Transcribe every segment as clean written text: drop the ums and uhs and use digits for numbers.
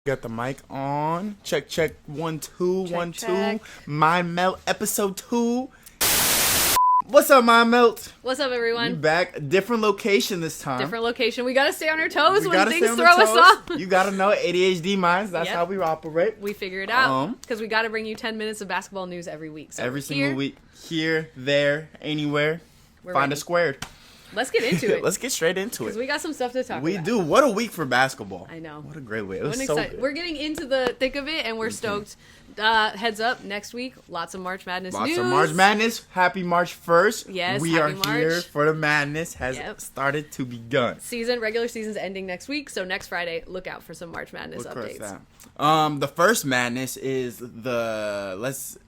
Got the mic on. Check, check. 1, 2, 1, 2. Check. Mind Melt episode 2. What's up, Mind Melt? What's up, We everyone? back. Different location this time. Different location. We gotta stay on our toes We when gotta things stay on the throw us toes. off. You gotta know ADHD minds. That's Yep. how we operate. We figure it out Um, because we gotta bring you 10 minutes of basketball news every week. So Every we're single here. week. Here, there, anywhere. We're Find ready. a squared. Let's get into it Let's get straight into because it. we got some stuff to talk We about. do. What a week for basketball. I know. What a great week. It I'm was so excited. good. We're getting into the thick of it, and we're stoked. Heads up, next week, lots of March Madness Lots news. of March Madness. Happy March 1st. Yes, we happy are here March. for the madness. Has Yep. started to begun. Regular season's ending next week, so next Friday, look out for some March Madness Of course, updates. that. The first madness is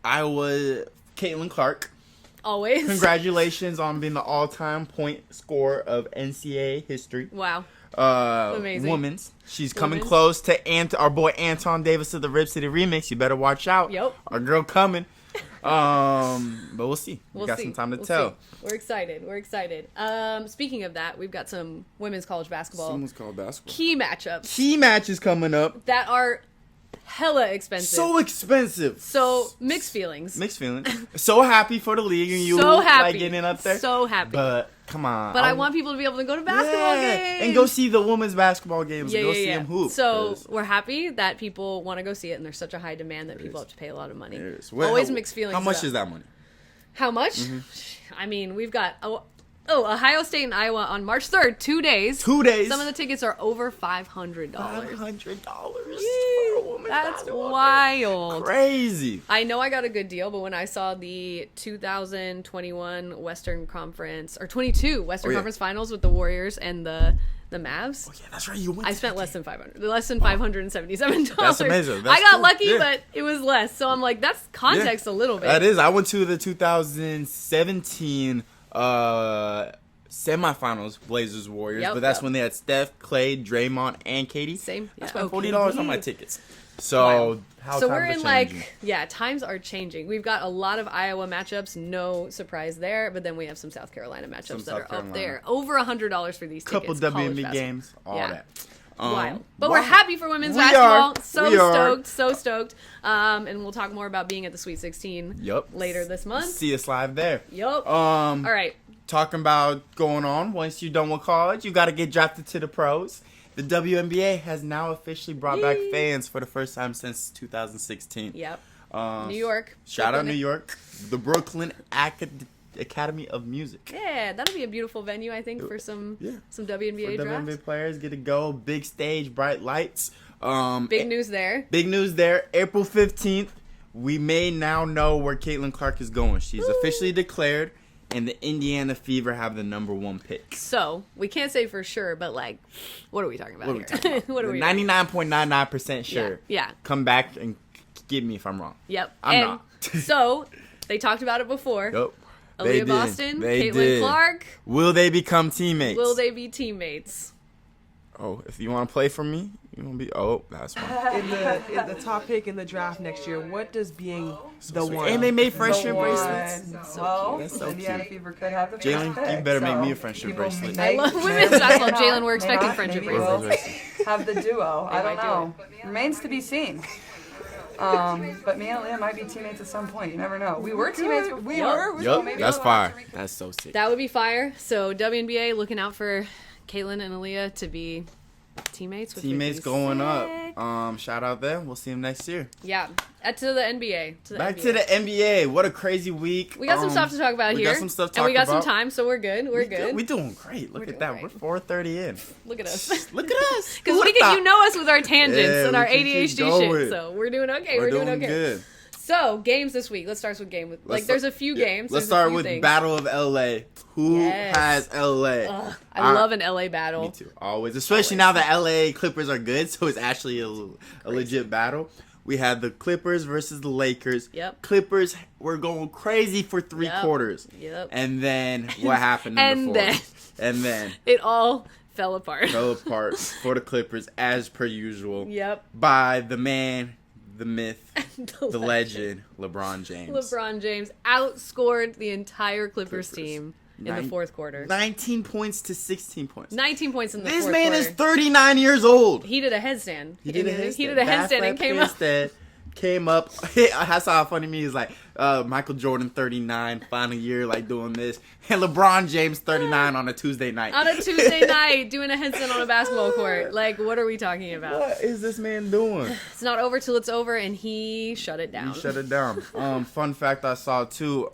Iowa Caitlin Clark. Always. Congratulations on being the all-time point scorer of NCAA history. Wow. Amazing. Women's. She's coming Women's. close to our boy Anton Davis of the Rip City Remix. You better watch out. Yep. Our girl coming. But we'll see. We got see. some time to We'll tell. see. We're excited. We're excited. Speaking of that, we've got some women's college basketball Someone's called basketball. key matchups Key matches coming up. that are hella expensive. So expensive. So, mixed feelings. Mixed feelings. So happy for the league and you So happy. like getting up there. So happy. But come on. But I want people to be able to go to basketball games. And go see the women's basketball games. Yeah, and go yeah, see yeah. them hoop. So 'cause we're happy that people want to go see it, and there's such a high demand that people is. have to pay a lot of money. there is. Always mixed feelings. How much about- is that money? How much? I mean, we've got Ohio State and Iowa on March 3rd, 2 days. 2 days. Some of the tickets are over $500. $500 Yee, for a women's That's basketball game. wild. Crazy. I know I got a good deal, but when I saw the 2021 Western Conference, or 22 Western Oh, yeah. Conference Finals with the Warriors and the Mavs, Oh yeah, that's right. You went. I to spent that less game. than $577. That's amazing. That's I got cool. lucky, Yeah. but it was less. So I'm like, that's context a little bit. That is. I went to the 2017 semifinals, Blazers Warriors, Yep. but that's Yep. when they had Steph, Clay, Draymond, and Katie. Same. I Yeah. spent Oh, $40 on my KD. tickets. So Wild. how So times we're are in changing. times are changing. We've got a lot of Iowa matchups, no surprise there. But then we have some South Carolina matchups Some that South are Carolina. up there. Over $100 for these couple tickets. college WNBA basketball. games, all Yeah. that. Wild. But wow. we're happy for women's We basketball. are. So We are. stoked, so stoked. And we'll talk more about being at the Sweet 16 Yup. later this month. See us live there. Yup. All right. Talking about going on, once you're done with college, you got to get drafted to the pros. The WNBA has now officially brought back Yee. fans for the first time since 2016. Yep. Um, New York. Shout out Brooklyn. New York. The Brooklyn Academy of Music. Yeah, that'll be a beautiful venue, I think, for some Yeah. WNBA For drafts. WNBA players, get to go. Big stage, bright lights. Big news there. Big news there. April 15th, we may now know where Caitlin Clark is going. She's officially declared, and the Indiana Fever have the number 1 pick. So we can't say for sure, but like, what are we talking about What are we here? talking about? What are we? 99.99% sure. Yeah. Come back and get me if I'm wrong. Yep. I'm and not. So they talked about it before. Yup. They Aaliyah did. Boston, They Caitlin did. Clark. Will they become teammates? Will they be teammates? Oh, if you want to play for me, you want to be. Oh, that's fine. in the top pick in the draft next year, what does being the sweet. one? And they made friendship the one- bracelets. Well, That's so Indiana cute. Fever could have the Jalen, first you pick, better make so me a friendship people bracelet. may- I love may- women's may basketball. not, Jalen, we're may expecting not, friendship maybe bracelets. we'll have the duo. I don't might do know. Remains to be seen. But me and Leah might be teammates at some point. You never know. We were teammates. We were. Yup, maybe that's we'll- fire. That's so sick. That would be fire. So WNBA looking out for Caitlin and Aaliyah to be teammates. Which would Teammates be going sick. up. Shout out them. We'll see them next year. Yeah. To the NBA. Back to the NBA. What a crazy week. We got some stuff to talk about we here. got some stuff to and we talk got some about. time, so we're good. We're good. We're doing great. Look We're at doing that. great. We're 4:30 in. Look at us. Look at us. Because Who we would've can, thought? you know us with our tangents Yeah, and our we can keep ADHD going. shit. So we're doing okay. We're doing okay. good. So games this week. Let's start with game. There's a few games. Let's There's a start few with things. Battle of LA. Who Yes. has LA? I love an LA battle. Me too. Always. Especially now the LA Clippers are good, so it's actually a legit battle. We had the Clippers versus the Lakers. Yep. Clippers were going crazy for 3 Yep. quarters. Yep. And then what happened in the And fourth? And then It all fell apart. fell apart for the Clippers as per usual. Yep. By the man, the myth, the the legend, LeBron James. LeBron James outscored the entire Clippers team in the fourth quarter. 19 points to 16 points. 19 points in the This fourth man quarter. is 39 years old. He did a headstand. He did a headstand and came up. Came up. I saw how funny me is like Michael Jordan 39, final year, like doing this, and LeBron James 39 on a Tuesday night. On a Tuesday night, doing a headstand on a basketball court. Like, what are we talking about? What is this man doing? It's not over till it's over, and he shut it down. He shut it down. Fun fact I saw too.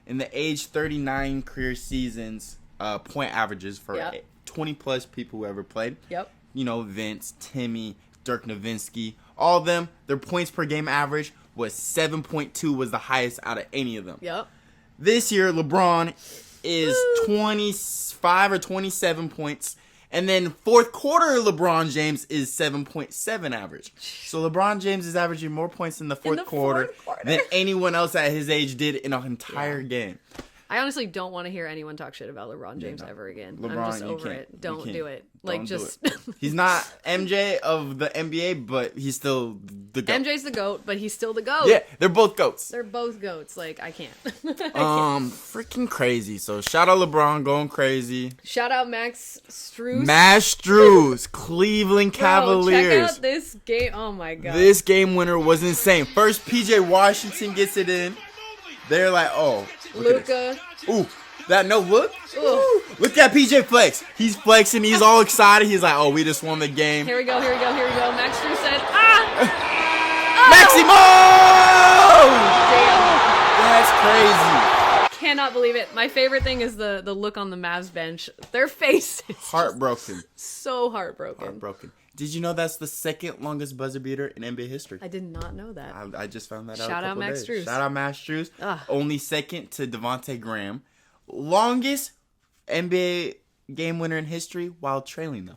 In the age 39 career seasons, point averages for 20 plus people who ever played. Yep. You know, Vince, Timmy, Dirk Nowitzki, all of them, their points per game average was 7.2, was the highest out of any of them. Yep. This year, LeBron is 25 or 27 points. And then fourth quarter, LeBron James is 7.7 average. So LeBron James is averaging more points in the fourth quarter than anyone else at his age did in an entire game. I honestly don't want to hear anyone talk shit about LeBron James ever again. LeBron, I'm just you over can't. it. Don't do it. Don't Like, do just... it. He's not MJ of the NBA, but he's still the GOAT. MJ's the GOAT, but he's still the GOAT. Yeah, they're both GOATs. They're both GOATs. Like, I can't. Freaking crazy. So, shout out LeBron going crazy. Shout out Max Strus. Strus, Cleveland Cavaliers. Bro, check out this game. Oh, my God. This game winner was insane. First, PJ Washington gets it in. They're like, oh. Luka. Ooh. That no look? Ooh. Look at PJ flex. He's flexing. He's all excited. He's like, oh, we just won the game. Here we go. Max Strus said, Maximo! Damn. That's crazy. Cannot believe it. My favorite thing is the look on the Mavs bench. Their face is Heartbroken. so heartbroken. Heartbroken. Did you know that's the second longest buzzer beater in NBA history? I did not know that. I just found that out. Shout out Max Strus. Shout out Max Strus. Ugh. Only second to Devontae Graham. Longest NBA game winner in history while trailing them.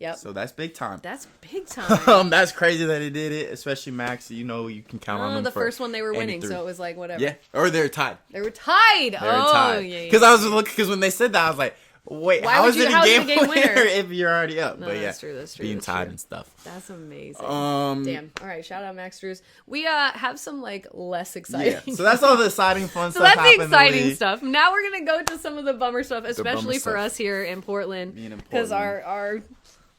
Yep. So that's big time. That's big time. That's crazy that he did it, especially Max. You know, you can count on them. The for first one they were winning, 83. so it was like whatever. Yeah, or they're tied. They were tied. Tied. Yeah. Because I was looking. Because when they said that, I was like, wait, how is it a game winner if you're already up? No, but yeah, that's true. being tied and stuff. That's amazing. Damn. All right, shout out Max Strus. We have some like less exciting. Yeah. So that's all the exciting fun So stuff. that's the happening in exciting league. stuff. Now we're gonna go to some of the bummer stuff, especially for stuff. us here in Portland, Being in because Portland.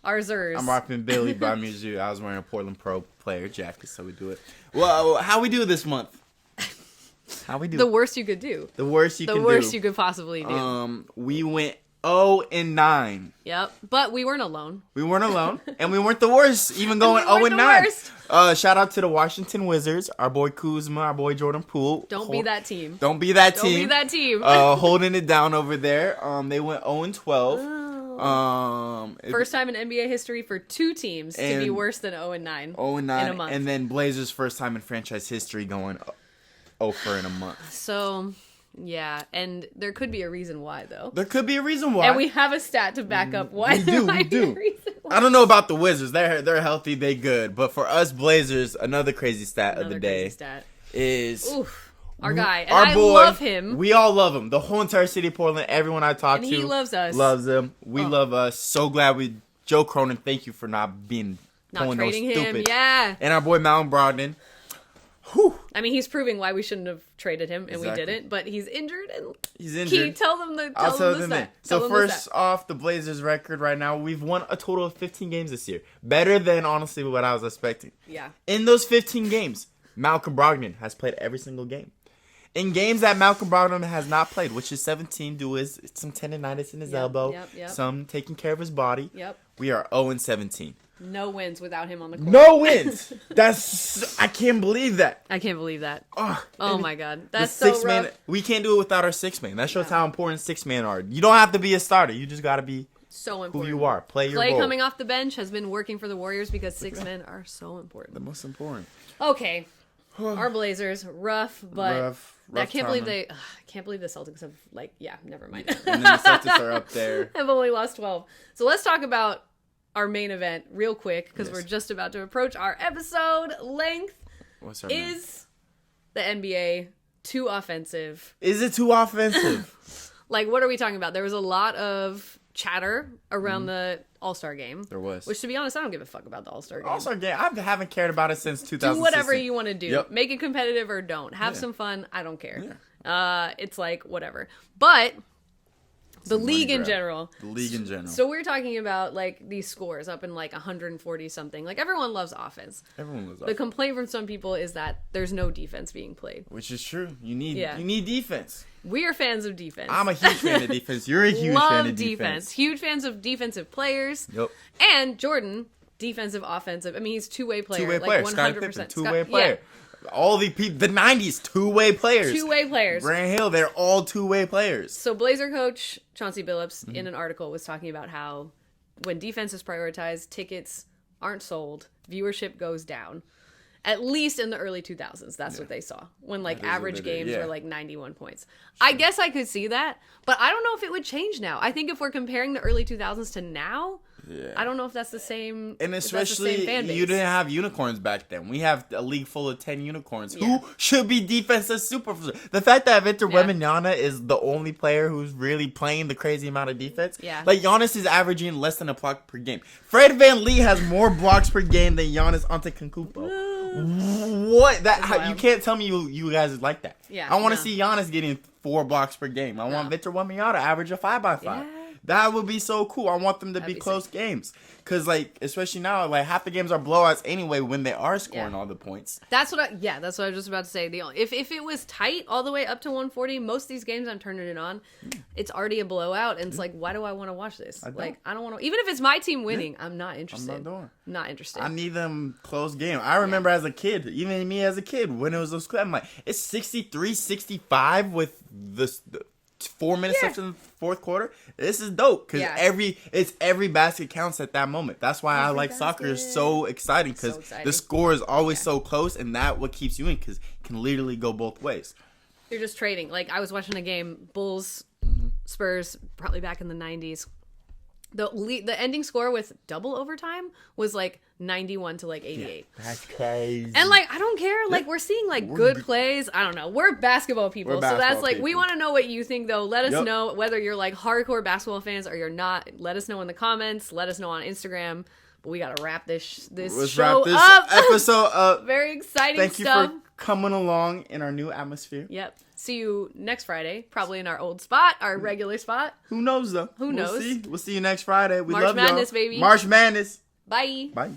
our Zers. I'm rocking Billy by Mizzou. I was wearing a Portland Pro player jacket, so we do it. Well, how we do this month? How we do? The worst you could do. The worst you The can worst do. you could possibly do. We went 0-9. Yep. But we weren't alone. We weren't alone, and we weren't the worst. Even going we weren't the 0-9. worst. Shout out to the Washington Wizards, our boy Kuzma, our boy Jordan Poole. Don't be that team. Don't be that Don't team. be that team. Holding it down over there. They went 0-12. First time in NBA history for two teams to be And worse than 0-9. 0-9, in a month. and then Blazers' first time in franchise history going 0 in a month. So, yeah, and there could be a reason why, though. There could be a reason why. And we have a stat to back up why. We do, there we might be do. a reason why. I don't know about the Wizards. They're healthy, they good. But for us Blazers, another crazy stat of Another the day crazy stat. is Oof. Our guy. And our I boy. love him. We all love him. The whole entire city of Portland, everyone I talk And to he loves us. loves him. We love us. So glad Joe Cronin, thank you for not being Not pulling trading those him. stupid. Yeah. And our boy Malcolm Brogdon. Whew. I mean, he's proving why we shouldn't have traded him, and Exactly. we didn't. But he's injured, and He's injured. tell them the I'll tell the them stat. that. So Tell them the first stat. off, the Blazers record right now, we've won a total of 15 games this year. Better than, honestly, what I was expecting. Yeah. In those 15 games, Malcolm Brogdon has played every single game. In games that Malcolm Brogdon has not played, which is 17 due to some tendonitis in his elbow, yep. some taking care of his body, Yep. we are 0-17. No wins without him on the court. No wins! I can't believe that. I can't believe that. Oh, Oh my god. the That's so rough. six-man, we can't do it without our six-man. That shows how important six-man are. You don't have to be a starter. You just got to be So who important. you are. Play your Clay role. coming off the bench has been working for the Warriors because six men are so The important. most important. Okay. Our Blazers, rough, but Rough I can't believe timing. I can't believe the Celtics have never mind. And then the Celtics are up there. Have only lost 12. So let's talk about our main event real quick because Yes. we're just about to approach our episode length. What's our name? Is the NBA too offensive? Is it too offensive? Like, what are we talking about? There was a lot of chatter around the All-Star game. There was. Which, to be honest, I don't give a fuck about the All-Star game. Also, again, I haven't cared about it since 2016. Do whatever you want to do. Yep. Make it competitive or don't. Have Yeah. some fun. I don't care. It's like, whatever. But The It's a league money in grab. general. The league in general. So we're talking about like these scores up in like 140 something. Like everyone loves offense. Everyone was The complaint from some people is that there's no defense being played. which is true. You need Yeah. defense. We are fans of defense. I'm a huge fan of defense. You're a huge Love fan of defense. Huge fans of defensive players. Yep. And Jordan, defensive, offensive. I mean, he's two-way player. Two-way like player. 100%. Scottie Pippen, two-way player. All the people, the 90s, two-way players. Two-way players. Grant Hill, they're all two-way players. So Blazer coach Chauncey Billups Mm-hmm. in an article was talking about how when defense is prioritized, tickets aren't sold, viewership goes down. At least in the early 2000s, that's what they saw. When like That is what average they did, games yeah. were like 91 points. I guess I could see that, but I don't know if it would change now. I think if we're comparing the early 2000s to now, Yeah. I don't know if that's the same. And if that's the same especially, fan base. you didn't have unicorns back then. We have a league full of 10 unicorns Yeah. who should be defensive super. The fact that Victor Yeah. Wembanyama is the only player who's really playing the crazy amount of defense. Yeah. Like, Giannis is averaging less than a block per game. Fred VanVleet has more blocks per game than Giannis Antetokounmpo. What? You can't tell me you guys like that. Yeah, I want to no. see Giannis getting 4 blocks per game. I want Victor Wembanyama to average a 5x5. Yeah. That would be so cool. I want them to That'd be be close games. Because, like, especially now, like, half the games are blowouts anyway when they are scoring Yeah. all the points. That's what I was just about to say. If it was tight all the way up to 140, most of these games I'm turning it on, it's already a blowout, and it's like, why do I want to watch this? don't. Like, I don't want to. Even if it's my team winning, I'm not interested. I'm not doing. Not interested. I need them close game. I remember as a kid, even me as a kid, when it was those clips, I'm like, it's 63-65 with the 4 minutes Yeah. left in the fourth quarter. This is dope because Yeah. every basket counts at that moment. That's why I Every like soccer. Is basket. so exciting because So exciting. the score is always so close, and that what keeps you in because it can literally go both ways. You're just trading. Like, I was watching a game, Bulls, Spurs, probably back in the 90s. The ending score with double overtime was like 91 to like 88. That's crazy. And like, I don't care. Like, we're seeing like good plays. I don't know. We're basketball people. We're So that's basketball like, we people. want to know what you think though. Let us Yep. know whether you're like hardcore basketball fans or you're not. Let us know in the comments. Let us know on Instagram. But we got to wrap this Let's show wrap this up. episode up. Very exciting Thank you stuff. for coming along in our new atmosphere. Yep. See you next Friday, probably in our old spot, our regular spot. Who knows though? Who knows? We'll see you next Friday. We March love y'all. Madness, baby. March Madness. Bye. Bye.